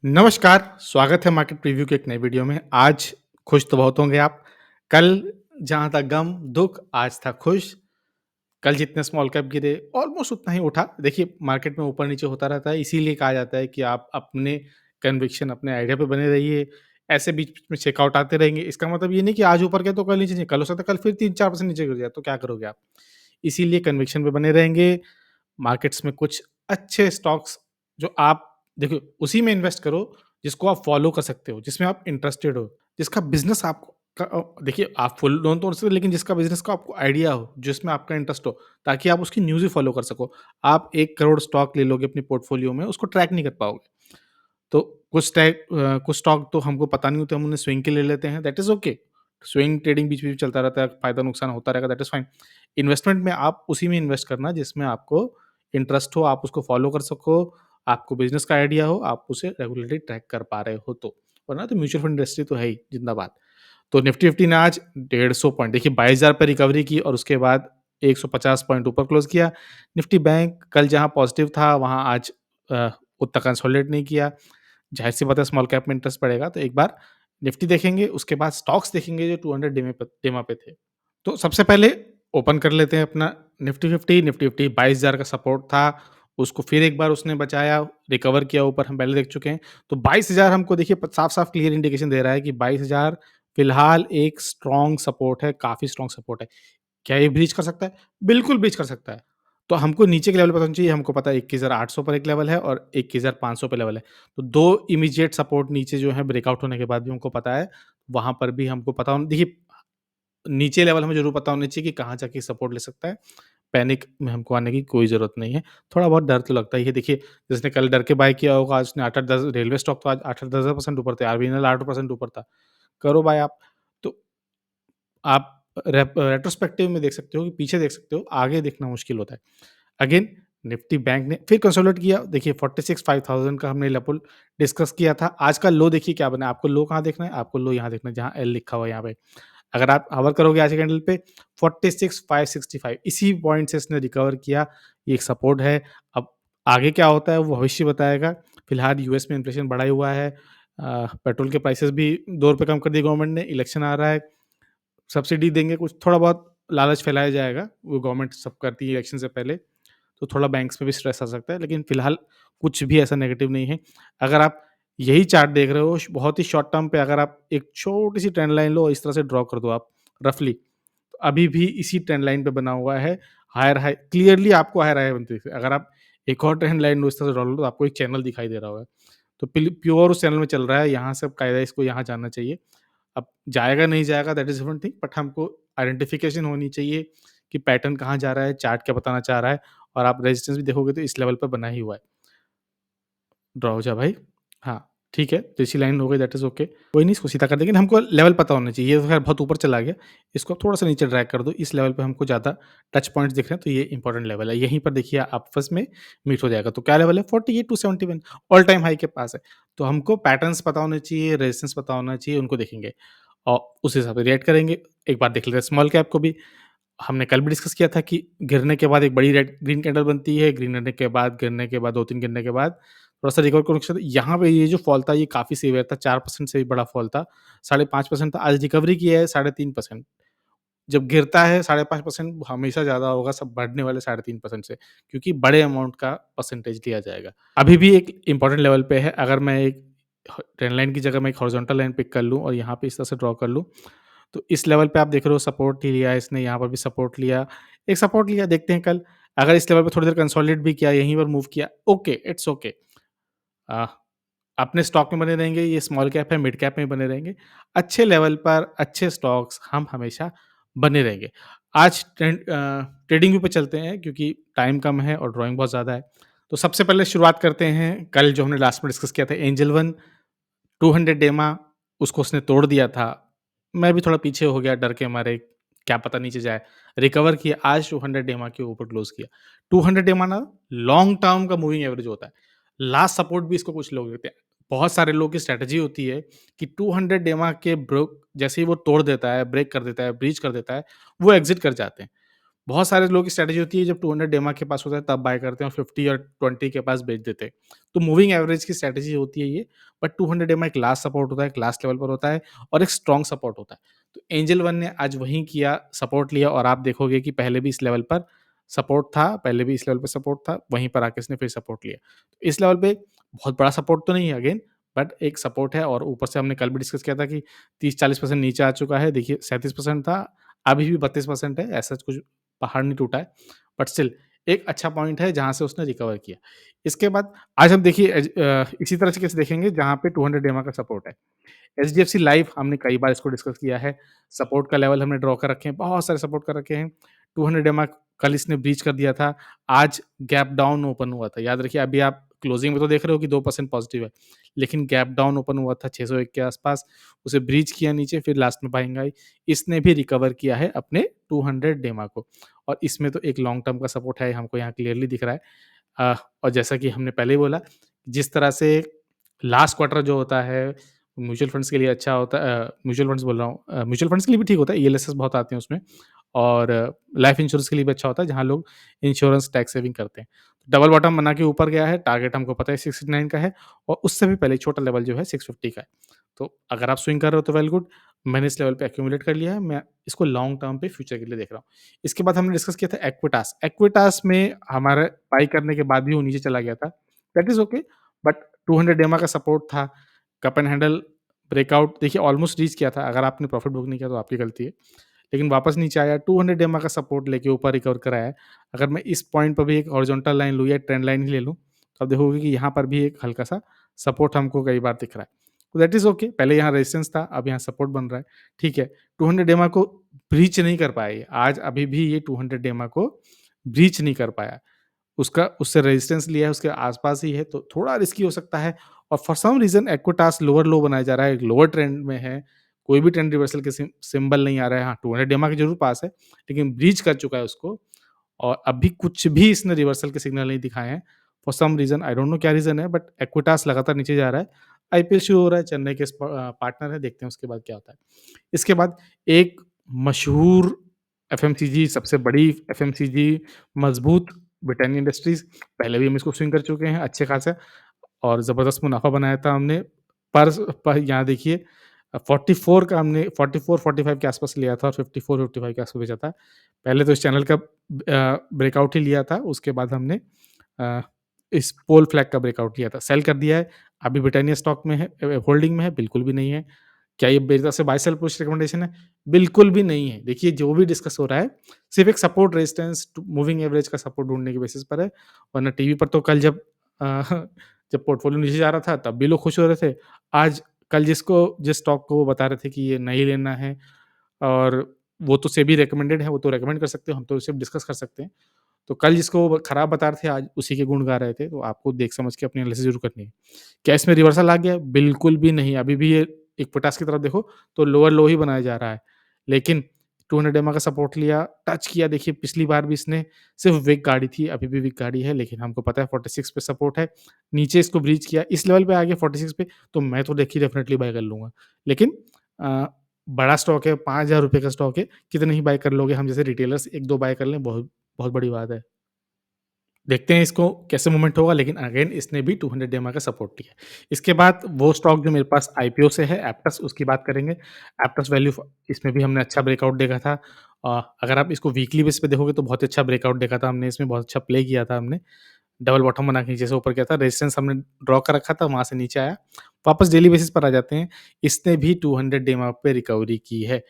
नमस्कार, स्वागत है मार्केट प्रीव्यू के एक नए वीडियो में। आज खुश तो बहुत होंगे आप। कल जहाँ था गम, दुःख, आज था खुश। कल जितने स्मॉल कैप गिरे, ऑलमोस्ट उतना ही उठा। देखिए, मार्केट में ऊपर-नीचे होता रहता है, इसीलिए कहा जाता है कि आप अपने कन्विक्शन, अपने आइडिया पे बने रहिए। ऐसे बीच-बीच में चेकआउट आते रहेंगे। इसका मतलब ये नहीं कि आज ऊपर गए तो कल नीचे नहीं, कल हो सकता है कल फिर 3-4% नीचे गिर जाए, तो क्या करोगे आप? इसीलिए कन्विक्शन पे बने रहेंगे। मार्केट्स में कुछ अच्छे स्टॉक्स जो आप देखो उसी में इन्वेस्ट करो जिसको आप फॉलो कर सकते हो, जिसमें आप इंटरेस्टेड हो, जिसका बिज़नेस आपको देखिए आप फुल लोन तो हो सकते लेकिन जिसका बिज़नेस का आपको आइडिया हो, जिसमें आपका इंटरेस्ट हो, ताकि आप उसकी न्यूज़ ही फॉलो कर सको। आप 1 करोड़ स्टॉक ले लोगे अपनी पोर्टफोलियो में, उसको ट्रैक नहीं कर पाओगे। तो कुछ स्टॉक तो हमको पता नहीं होते, हम उन्हें स्विंग के ले लेते हैं, that is okay. Swing trading बीच-बीच में चलता रहता है, फ़ायदा-नुकसान होता रहेगा, दैट इज़ फाइन। इन्वेस्टमेंट में आप उसी में इन्वेस्ट करना जिसमें आपको इंटरेस्ट हो, आप उसको फ़ॉलो कर सको, आपको बिज़नेस का आइडिया हो, आप उसे रेगुलरली ट्रैक कर पा रहे हो तो। वरना तो म्यूचुअल फंड इंडस्ट्री तो है ही, ज़िंदाबाद। तो निफ्टी फिफ्टी ने आज 150 पॉइंट देखिए 22,000 पे रिकवरी की और उसके बाद 150 पॉइंट ऊपर क्लोज़ किया। निफ्टी बैंक कल जहाँ पॉज़िटिव था, वहाँ आज उतना कंसोलिडेट नहीं किया। ज़ाहिर-सी बात है स्मॉल कैप में इंटरेस्ट पड़ेगा, तो एक बार निफ्टी देखेंगे, उसके बाद स्टॉक्स देखेंगे जो 200 डेमा पे थे। तो सबसे पहले ओपन कर लेते हैं अपना निफ्टी 50 22,000 का सपोर्ट था, उसको फिर एक बार उसने बचाया, रिकवर किया ऊपर हम पहले देख चुके हैं। तो 22,000 हमको देखिए प साफ-साफ क्लियर इंडिकेशन दे रहा है कि 22,000 फिलहाल एक स्ट्रॉन्ग सपोर्ट है, काफ़ी स्ट्रॉन्ग सपोर्ट है। क्या ये ब्रीच कर सकता है? बिल्कुल ब्रीच कर सकता है। तो हमको नीचे के लेवल पता होना चाहिए, हमको पता है 21,800 पर एक लेवल है और 21,500 पे लेवल है। तो 2 इमीडिएट सपोर्ट नीचे जो है ब्रेकआउट होने के बाद भी हमको पता है, वहाँ पर भी हमको पता होना देखिए, नीचे लेवल हमें ज़रूर पता होना चाहिए कि कहाँ जाके सपोर्ट ले सकता है। पैनिक में हमको आने की कोई ज़रूरत नहीं है। थोड़ा बहुत डर तो लगता ही है। देखिए, जिसने कल डर के बाय किया होगा, आज उसने 8-8 10 रेलवे स्टॉक तो आज 8-8 10% ऊपर थे, आरबीएनएल 8% ऊपर था। करो बाय आप। तो आप रेट्रोस्पेक्टिव में देख सकते हो कि पीछे देख सकते हो, आगे देखना मुश्किल होता है। अगेन निफ्टी बैंक ने फिर कंसोलिडेट किया। देखिए 46,500 का हमने लेवल डिस्कस किया था। आज का लो देखिए क्या बना है। आपको लो कहाँ देखना है? आपको लो यहाँ देखना है जहाँ एल लिखा हुआ है यहाँ पे। अगर आप हवर करोगे आज के कैंडल पे 46,565 इसी पॉइंट से इसने रिकवर किया। ये एक सपोर्ट है। अब आगे क्या होता है वो भविष्य बताएगा। फिलहाल यूएस में इन्फ्लेशन बढ़ा ही हुआ है। पेट्रोल के प्राइसेस भी ₹2 कम कर दिए गवर्नमेंट ने। इलेक्शन आ रहा है। सब्सिडी देंगे, कुछ थोड़ा बहुत लालच फैलाया जाएगा, वो गवर्नमेंट सब करती है इलेक्शन से पहले, तो थोड़ा बैंक्स में भी स्ट्रेस आ सकता है, लेकिन फिलहाल कुछ भी ऐसा नेगेटिव नहीं है। अगर आप यही चार्ट देख रहे हो, बहुत ही शॉर्ट टर्म पे अगर आप एक छोटी-सी ट्रेंड लाइन लो, इस तरह से ड्रॉ कर दो आप रफली, तो अभी भी इसी ट्रेंड लाइन पे बना हुआ है, हायर हाई क्लियरली आपको हायर हाई बनते दिख रहे हैं। अगर आप एक और ट्रेंड लाइन लो इस तरह से ड्रॉ लो, तो आपको एक चैनल दिखाई दे रहा होगा। तो प्योर उस चैनल में चल रहा है, यहाँ से अब कायदा इसको यहाँ जाना चाहिए। अब जाएगा नहीं जाएगा that is different thing, but हमको आइडेंटिफिकेशन होनी चाहिए कि पैटर्न कहाँ जा रहा है, चार्ट क्या बताना चाह रहा है, और आप रेजिस्टेंस भी देखोगे तो इस लेवल पे बना ही हुआ है। ड्रॉ हो जा भाई। हाँ, ठीक है, तिरछी लाइन हो गई दैट इज़ ओके। कोई नहीं, इसको सीधा कर देंगे, हमको लेवल पता होना चाहिए। ये तो खैर बहुत ऊपर चला गया, इसको थोड़ा-सा नीचे ड्रैग कर दो, इस लेवल पे हमको ज़्यादा टच पॉइंट्स दिख रहे हैं, तो ये इंपॉर्टेंट लेवल है। यहीं पर देखिए आपस में मीट हो जाएगा। तो क्या लेवल है? 48-71 ऑल टाइम हाई के पास है। तो हमको पैटर्न्स पता होने चाहिए, रेजिस्टेंस पता होना चाहिए, उनको देखेंगे और उस हिसाब से रिएक्ट करेंगे। एक बार देख लेते हैं स्मॉल कैप को भी। हमने कल भी डिस्कस किया था कि गिरने के बाद एक बड़ी रेड ग्रीन कैंडल बनती है, ग्रीन गिरने के बाद 2-3 गिरने के बाद थोड़ा-सा रिकवर करने के यहाँ पे ये जो फॉल था ये काफ़ी सीवियर था, 4% से भी बड़ा फॉल था, 5.5% था, आज रिकवरी किया है 3.5%। जब गिरता है 5.5% हमेशा ज़्यादा होगा सब बढ़ने वाले 3.5% से, क्योंकि बड़े अमाउंट का परसेंटेज लिया जाएगा। अभी भी एक इम्पोर्टेंट लेवल पे है, अगर मैं एक ट्रेंड लाइन की जगह मैं एक हॉरिजॉन्टल लाइन पिक कर लूँ और यहाँ पे इस तरह से ड्रॉ कर लूँ, तो इस लेवल पे आप देख रहे हो सपोर्ट ही लिया है इसने, यहाँ पर भी सपोर्ट लिया, एक सपोर्ट लिया, देखते हैं कल अगर इस लेवल पे थोड़ी देर कंसोलिडेट भी किया, यहीं पर मूव किया, ओके, इट्स ओके। अ, अपने स्टॉक में बने रहेंगे, ये स्मॉल कैप है, मिड कैप में बने रहेंगे। अच्छे लेवल पर अच्छे स्टॉक्स हम हमेशा बने रहेंगे। आज ट्रेडिंग व्यू पे चलते हैं क्योंकि टाइम कम है और ड्राइंग बहुत ज़्यादा है। तो सबसे पहले शुरुआत करते हैं, कल जो हमने लास्ट में डिस्कस किया था एंजल वन 200 डेमा, उसको उसने तोड़ दिया था। मैं भी थोड़ा पीछे हो गया डर के मारे, क्या पता नीचे जाए। रिकवर किया, आज 200 डेमा के ऊपर क्लोज़ किया। 200 डेमा ना लॉन्ग टर्म का मूविंग एवरेज होता है। लास्ट सपोर्ट भी इसको कुछ लोग देते हैं। बहुत सारे लोगों की स्ट्रैटेजी होती है कि 200 डेमा के जैसे ही वो तोड़ देता है, ब्रेक कर देता है, ब्रीच कर देता है, वो एग्ज़िट कर जाते हैं। बहुत सारे लोगों की स्ट्रैटेजी होती है जब 200 डेमा के पास होता है तब बाय करते हैं और 50 या 20 के पास बेच देते हैं। तो मूविंग एवरेज की स्ट्रैटेजी होती है ये, बट 200 डेमा एक लास्ट सपोर्ट होता है, एक लास्ट लेवल पर होता है और एक स्ट्रॉन्ग सपोर्ट होता है। तो एंजल वन ने आज वही किया, सपोर्ट लिया और आप देखोगे कि पहले भी इस लेवल पर सपोर्ट था, पहले भी इस लेवल पे सपोर्ट था, वहीं पर आके इसने फिर सपोर्ट लिया। तो इस लेवल पे बहुत बड़ा सपोर्ट तो नहीं है अगेन, बट एक सपोर्ट है और ऊपर से हमने कल भी डिस्कस किया था कि 30-40% नीचे आ चुका है। देखिए 37% था, अभी भी 32% है, ऐसा कुछ पहाड़ नहीं टूटा है, बट स्टिल एक अच्छा पॉइंट है जहाँ से उसने रिकवर किया। इसके बाद आज हम देखिए इसी तरह से केस देखेंगे जहाँ पे 200 डेमा का सपोर्ट है। एचडीएफसी लाइफ हमने कई बार इसको डिस्कस किया है, सपोर्ट का लेवल हमने ड्रॉ कर रखे हैं, बहुत सारे सपोर्ट कर रखे हैं। 200 डेमा कल इसने ब्रीच कर दिया था, आज गैप डाउन ओपन हुआ था। याद रखिए अभी आप क्लोजिंग में तो देख रहे हो कि 2% पॉजिटिव है, लेकिन गैप डाउन ओपन हुआ था 601 के आसपास, उसे ब्रीच किया नीचे, फिर लास्ट में बाइंग आई। इसने भी रिकवर किया है अपने 200 डेमा को और इसमें तो एक लॉन्ग टर्म का सपोर्ट है, हमको यहाँ क्लियरली दिख रहा है। और जैसा कि हमने पहले ही बोला, जिस तरह से लास्ट क्वार्टर जो होता है म्यूचुअल फंड्स के लिए अच्छा होता है, म्यूचुअल फंड्स बोल रहा हूँ, म्यूचुअल फंड्स के लिए भी ठीक होता है, ईएलएसएस बहुत आते हैं उसमें और लाइफ इंश्योरेंस के लिए भी अच्छा होता है जहाँ लोग इंश्योरेंस टैक्स सेविंग करते हैं। डबल बॉटम बना के ऊपर गया है, टारगेट हमको पता है 669 का है और उससे भी पहले छोटा लेवल जो है 650 का है। तो अगर आप स्विंग कर रहे हो तो वेल गुड, मैंने इस लेवल पे एक्यूमुलेट कर लिया है, मैं इसको लॉन्ग टर्म पे फ्यूचर के लिए देख रहा हूँ। इसके बाद हमने डिस्कस किया था एक्विटास। एक्विटास में हमारा बाय करने के बाद भी वो नीचे चला गया था, दैट इज़ ओके, बट 200 डेमा का सपोर्ट था, कप एंड हैंडल ब्रेकआउट देखिए ऑलमोस्ट रीच किया था, अगर आपने प्रॉफिट बुक नहीं किया तो आपकी गलती है। लेकिन वापस नीचे आया, 200 एमए का सपोर्ट लेके ऊपर रिकवर कराया है। अगर मैं इस पॉइंट पर भी एक हॉरिजॉन्टल लाइन लूँ या ट्रेंड लाइन ही ले लूँ, तो आप देखोगे कि यहाँ पर भी एक हल्का-सा सपोर्ट हमको कई बार दिख रहा है। तो दैट इज़ ओके, पहले यहाँ रेजिस्टेंस था, अब यहाँ सपोर्ट बन रहा है, ठीक है। 200 एमए को ब्रीच नहीं कर पाया ये, आज अभी भी ये 200 एमए को ब्रीच नहीं कर पाया। उसका उससे रेजिस्टेंस लिया है, उसके आस-पास ही है, तो थोड़ा रिस्की हो सकता है और for some reason Equitas lower low बनाया जा रहा है, एक लोअर ट्रेंड में है, कोई भी ट्रेंड रिवर्सल के सिंबल नहीं आ रहा है। हाँ, 200 EMA के ज़रूर पास है, लेकिन ब्रीच कर चुका है उसको और अभी कुछ भी इसने रिवर्सल के सिग्नल नहीं दिखाए हैं। For some reason I don't know क्या रीज़न है, बट एक्विटास लगातार नीचे जा रहा है। आईपीएल शुरू हो रहा है, चेन्नई के पार्टनर है, देखते हैं उसके बाद क्या होता है। इसके बाद एक मशहूर एफएमसीजी, सबसे बड़ी एफएमसीजी, मज़बूत ब्रिटानिया इंडस्ट्रीज़, पहले भी हम इसको स्विंग कर चुके हैं अच्छे खासा और ज़बरदस्त मुनाफ़ा बनाया था हमने। पर पर यहाँ देखिए 44 का हमने 44-45 के आसपास लिया था और 54-55 के आसपास बेचा था। पहले तो इस चैनल का ब्रेकआउट ही लिया था, उसके बाद हमने अ, इस पोल फ्लैग का ब्रेकआउट लिया था, सेल कर दिया है। अभी ब्रिटानिया स्टॉक में है, होल्डिंग में है, बिल्कुल भी नहीं है। क्या ये मेरी तरफ से बाय सेल पुश रिकमेंडेशन है? बिल्कुल भी नहीं है। देखिए जो भी डिस्कस हो रहा है, सिर्फ़ एक सपोर्ट रेजिस्टेंस मूविंग एवरेज का सपोर्ट ढूँढने के बेसिस पर है, वरना टीवी पर तो कल जब अ, जब पोर्टफोलियो नीचे जा रहा था तब भी लोग खुश हो रहे थे। आज कल जिस स्टॉक को वो बता रहे थे कि ये नहीं लेना है और वो तो सेबी रिकमेंडेड है, वो तो रिकमेंड कर सकते हो, हम तो सिर्फ़ डिस्कस कर सकते हैं। तो कल जिसको वो खराब बता रहे थे, आज उसी के गुण गा रहे थे, तो आपको देख समझ के अपनी एनालिसिस ज़रूर करनी है। क्या इसमें रिवर्सल आ गया है? बिल्कुल भी नहीं, अभी भी ये इक्विटास की तरफ देखो तो लोअर लो ही बनाया जा रहा है। लेकिन 200 EMA का सपोर्ट लिया, टच किया, देखिए पिछली बार भी इसने सिर्फ़ विक गाड़ी थी, अभी भी विक गाड़ी है, लेकिन हमको पता है 46 पे सपोर्ट है। नीचे इसको ब्रीच किया, इस लेवल पे आ गया 46 पे, तो मैं तो देखिए डेफ़िनिटली बाय कर लूँगा। लेकिन अ, बड़ा स्टॉक है, ₹5000 का स्टॉक है, कितने ही बाय कर लोगे? हम जैसे रिटेलर्स 1-2 बाय कर लें, बहुत बहुत बड़ी बात है। देखते हैं इसको कैसे मूवमेंट होगा, लेकिन अगेन इसने भी 200 EMA का सपोर्ट लिया। इसके बाद वो स्टॉक जो मेरे पास आईपीओ से है, एप्टस, उसकी बात करेंगे। एप्टस वैल्यू फ इसमें भी हमने अच्छा ब्रेकआउट देखा था। अगर आप इसको वीकली बेस पे देखोगे तो बहुत अच्छा ब्रेकआउट देखा था हमने, इसमें बहुत अच्छा प्ले किया था हमने। डबल बॉटम बना के नीचे से ऊपर गया था, रेजिस्टेंस हमने ड्रॉ कर रखा था, वहाँ से नीचे आया। वापस डेली बेसिस पर आ जाते हैं, इसने भी 200 EMA पे रिकवरी की है।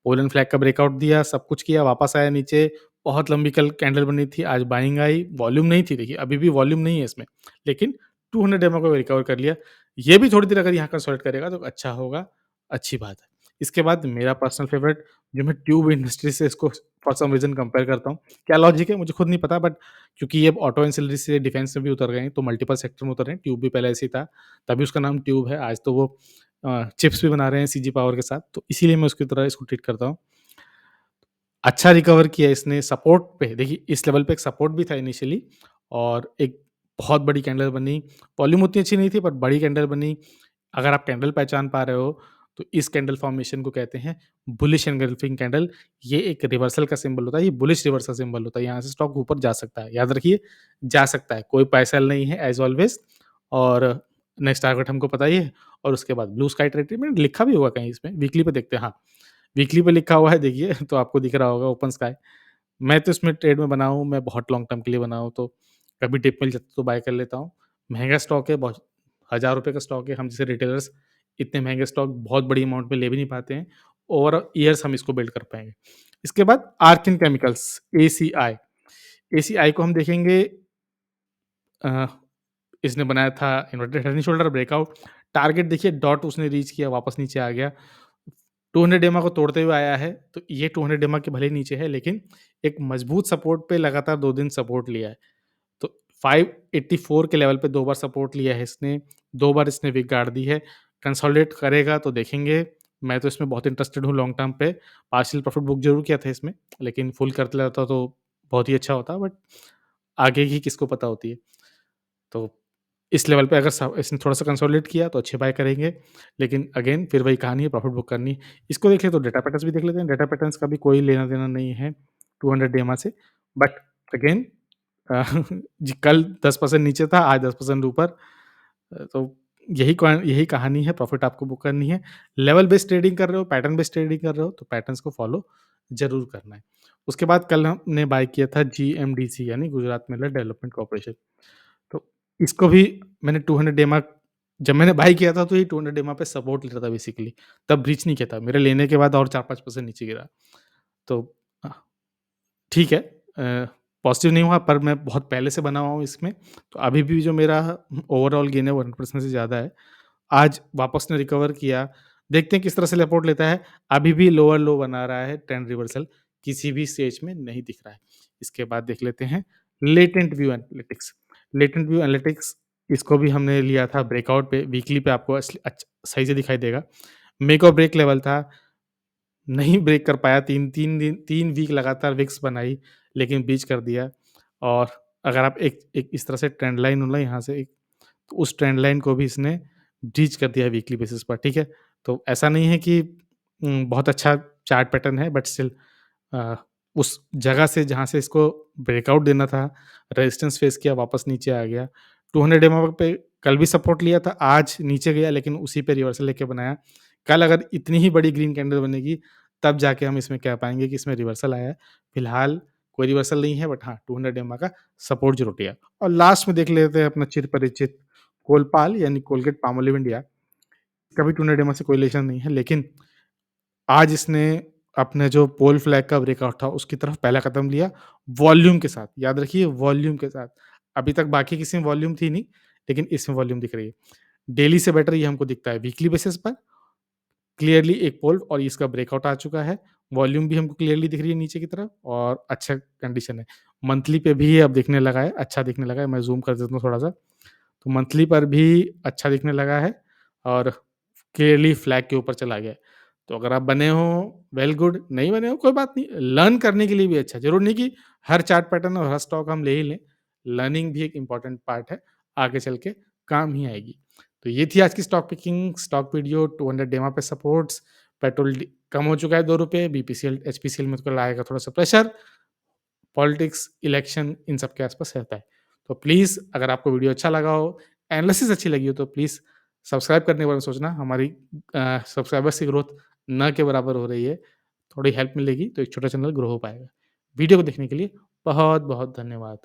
पोलन फ्लैग का ब्रेकआउट दिया, सब कुछ किया, वापस आया नीचे, बहुत लंबी कल कैंडल बनी थी, आज बाइंग आई, वॉल्यूम नहीं थी देखिए, अभी भी वॉल्यूम नहीं है इसमें, लेकिन 200 एमओ को रिकवर कर लिया। ये भी थोड़ी देर अगर यहाँ कंसोलिडेट करेगा तो अच्छा होगा, अच्छी बात है। इसके बाद मेरा पर्सनल फेवरेट जो मैं ट्यूब इंडस्ट्री से इसको फॉर सम रीज़न कंपेयर करता हूँ। क्या लॉजिक है मुझे खुद नहीं पता, बट क्योंकि ये ऑटो एंसिलरी से डिफेंस में भी उतर गए हैं, तो मल्टीपल सेक्टर में उतर रहे हैं, ट्यूब भी पहले ऐसे ही था, तभी उसका नाम ट्यूब है, आज तो वो चिप्स भी बना रहे हैं सीजी पावर के साथ, तो इसीलिए मैं उसकी तरह इसको ट्रीट करता हूँ। अच्छा रिकवर किया इसने सपोर्ट पे, देखिए इस लेवल पे एक सपोर्ट भी था इनिशियली और एक बहुत बड़ी कैंडल बनी। वॉल्यूम उतनी अच्छी नहीं थी पर बड़ी कैंडल बनी। अगर आप कैंडल पहचान पा रहे हो, तो इस कैंडल फॉर्मेशन को कहते हैं बुलिश एनगल्फिंग कैंडल। ये एक रिवर्सल का सिंबल होता है, ये बुलिश रिवर्सल सिंबल होता है। यहाँ से स्टॉक ऊपर जा सकता है, याद रखिए जा सकता है, कोई पैसा नहीं है एज़ ऑलवेज़। और नेक्स्ट टारगेट हमको पता ही है। और उसके बाद ब्लू स्काई टेरिटरी में लिखा भी होगा कहीं इसमें, वीकली पे देखते हैं। हाँ, वीकली पे लिखा हुआ है देखिए तो आपको दिख रहा होगा ओपन स्काई। मैं तो इसमें ट्रेड में बना हूँ, मैं बहुत लॉन्ग टर्म के लिए बना हूँ, तो कभी डिप मिल जाता है तो बाय कर लेता हूँ। महँगा स्टॉक है, बहुत ₹1000 का स्टॉक है, हम जैसे रिटेलर्स इतने महँगे स्टॉक बहुत बड़ी अमाउंट में ले भी नहीं पाते हैं। ओवर ईयर्स हम इसको बिल्ड कर पाएँगे। इसके बाद आर्किन केमिकल्स, एसीआई। एसीआई को हम देखेंगे, अ, इसने बनाया था inverted head and shoulder breakout. Target देखिए डॉट उसने रीच किया, वापस नीचे आ गया। 200 EMA को तोड़ते हुए आया है, तो ये 200 EMA के भले ही नीचे है, लेकिन एक मजबूत सपोर्ट पे लगातार 2 दिन सपोर्ट लिया है। तो 584 के लेवल पे 2 बार सपोर्ट लिया है इसने, 2 बार इसने विक गाड़ दी है। कंसोलिडेट करेगा तो देखेंगे। मैं तो इसमें बहुत इंटरेस्टेड हूँ लॉन्ग टर्म पे। पार्शियल प्रॉफिट बुक ज़रूर किया था इसमें, लेकिन फुल कर लेता तो बहुत ही अच्छा होता, बट आगे की किसको पता होती है। तो इस लेवल पे अगर स इसने थोड़ा-सा कंसोलिडेट किया तो अच्छे बाय करेंगे, लेकिन अगेन फिर वही कहानी है, प्रॉफिट बुक करनी। इसको देख लें तो डेटा पैटर्न्स भी देख लेते हैं, डेटा पैटर्न्स का भी कोई लेना-देना नहीं है 200 EMA से। बट अगेन अ, जी कल 10% नीचे था, आज 10% ऊपर। तो यही कहानी है, प्रॉफिट आपको बुक करनी है। लेवल बेस्ड ट्रेडिंग कर रहे हो, पैटर्न बेस्ड ट्रेडिंग कर रहे हो, तो पैटर्न्स को फॉलो ज़रूर करना है। उसके बाद कल हमने बाय किया था जीएमडीसी यानी गुजरात मिलर डेवलपमेंट कॉर्पोरेशन। तो इसको भी मैंने 200 डेमा जब मैंने बाय किया था तो ये 200 डेमा पे सपोर्ट ले रहा था बेसिकली, तब ब्रीच नहीं किया था। मेरे लेने के बाद और 4-5% नीचे गिरा। तो अ, ठीक है, पॉज़िटिव नहीं हुआ, पर मैं बहुत पहले से बना हुआ हूँ इसमें, तो अभी भी जो मेरा ओवरऑल गेन है वो 100% से ज़्यादा है। आज वापस ने रिकवर किया, देखते हैं किस तरह से सपोर्ट लेता है। अभी भी लोअर लो बना रहा है, ट्रेंड रिवर्सल किसी भी स्टेज में नहीं दिख रहा है। इसके बाद देख लेते हैं latent view analytics. Latent view analytics, इसको भी हमने लिया था ब्रेकआउट पे, वीकली पे आपको सही से दिखाई देगा। मेक और ब्रेक लेवल था, नहीं ब्रेक कर पाया, 3 दिन 3 वीक लगातार विक्स बनाई, लेकिन बीच कर दिया। और अगर आप एक एक इस तरह से ट्रेंड लाइन हो ना यहाँ से एक, तो उस ट्रेंड लाइन को भी इसने ब्रीच कर दिया वीकली बेसिस पर, ठीक है? तो ऐसा नहीं है कि बहुत अच्छा चार्ट पैटर्न है, बट स्टिल अ, उस जगह से जहाँ से इसको ब्रेकआउट देना था, रेजिस्टेंस फेस किया, वापस नीचे आ गया। 200 EMA पे कल भी सपोर्ट लिया था, आज नीचे गया, लेकिन उसी पे रिवर्सल लेके बनाया। कल अगर इतनी ही बड़ी ग्रीन कैंडल बनेगी, तब जाके हम इसमें कह पाएँगे कि इसमें रिवर्सल आया है। फिलहाल कोई रिवर्सल नहीं है, बट हाँ, 200 EMA का सपोर्ट ज़रूर लिया। और लास्ट में देख लेते हैं अपना चिर-परिचित कोलपाल यानी कोलगेट पामोलिव इंडिया। इसका भी 200 EMA से कोई रिलेशन नहीं है, लेकिन आज इसने अपने जो पोल फ्लैग का ब्रेकआउट था, उसकी तरफ पहला कदम लिया वॉल्यूम के साथ। याद रखिए वॉल्यूम के साथ। अभी तक बाकी किसी में वॉल्यूम थी नहीं, लेकिन इसमें वॉल्यूम दिख रही है। डेली से बेटर ये हमको दिखता है वीकली बेसिस पर। क्लियरली एक पोल और इसका ब्रेकआउट आ चुका है। वॉल्यूम भी हमको क्लियरली दिख रही है नीचे की तरफ और अच्छा कंडीशन है। मंथली पे भी ये अब दिखने लगा है, अच्छा दिखने लगा है। मैं ज़ूम कर देता हूँ थोड़ा-सा। तो मंथली पर भी अच्छा दिखने लगा है और क्लियरली फ्लैग के ऊपर चला गया है। तो अगर आप बने हो वेल गुड, नहीं बने हो कोई बात नहीं। लर्न करने के लिए भी अच्छा है। ज़रूरी नहीं कि हर चार्ट पैटर्न और हर स्टॉक हम ले ही लें। लर्निंग भी एक इम्पोर्टेंट पार्ट है, आगे चल के काम ही आएगी। तो ये थी आज की स्टॉक पिकिंग, स्टॉक वीडियो। 200 डेमा पे सपोर्ट्स, पेट्रोल कम हो चुका है ₹2, बीपीसीएल, एचपीसीएल में तो लाएगा थोड़ा-सा प्रेशर, पॉलिटिक्स, इलेक्शन इन सब के आस-पास रहता है। तो प्लीज़ अगर आपको वीडियो अच्छा लगा हो, एनालिसिस अच्छी लगी हो तो प्लीज़ सब्सक्राइब करने के बारे में सोचना। हमारी सब्सक्राइबर्स की ग्रोथ ना के बराबर हो रही है। थोड़ी हेल्प मिलेगी तो एक छोटा चैनल ग्रो हो पाएगा। वीडियो को देखने के लिए बहुत-बहुत धन्यवाद।